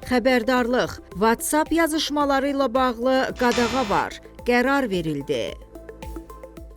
Xəbərdarlıq, WhatsApp yazışmaları ilə bağlı qadağa var, qərar verildi.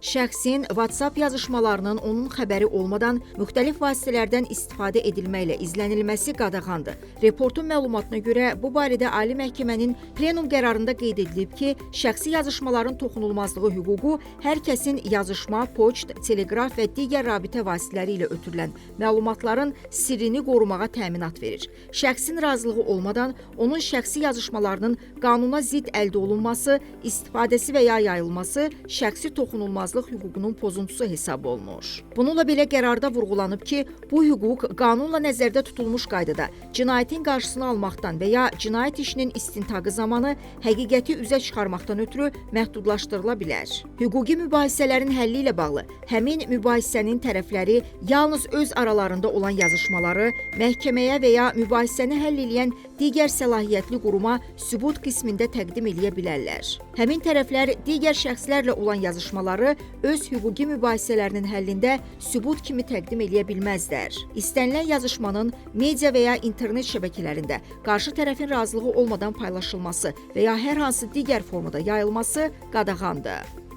Şəxsin WhatsApp yazışmalarının onun xəbəri olmadan müxtəlif vasitələrdən istifadə edilməklə izlənilməsi qadağandır. Reportun məlumatına görə bu barədə Ali Məhkəmənin plenum qərarında qeyd edilib ki, şəxsi yazışmaların toxunulmazlığı hüququ hər kəsin yazışma, poçt, teleqraf və digər rabitə vasitələri ilə ötürülən məlumatların sirrini qorumağa təminat verir. Şəxsin razılığı olmadan onun şəxsi yazışmalarının qanuna zidd əldə olunması, istifadəsi və ya yayılması şəxsi toxunulmazlıq hüququnun pozuntusu hesab olunur. Bununla belə qərarda vurğulanıb ki, bu hüquq qanunla nəzərdə tutulmuş qaydada cinayətin qarşısını almaqdan və ya cinayət işinin istintaqı zamanı həqiqəti üzə çıxarmaqdan ötürü məhdudlaşdırıla bilər. Hüquqi mübahisələrin həlli ilə bağlı həmin mübahisənin tərəfləri yalnız öz aralarında olan yazışmaları məhkəməyə və ya mübahisəni həll edən digər səlahiyyətli quruma sübut qismində təqdim edə bilərlər. Həmin tərəflər digər şəxslərlə olan yazışmaları öz hüquqi mübahisələrinin həllində sübut kimi təqdim edə bilməzlər. İstənilən yazışmanın media və ya internet şəbəkələrində qarşı tərəfin razılığı olmadan paylaşılması və ya hər hansı digər formada yayılması qadağandır.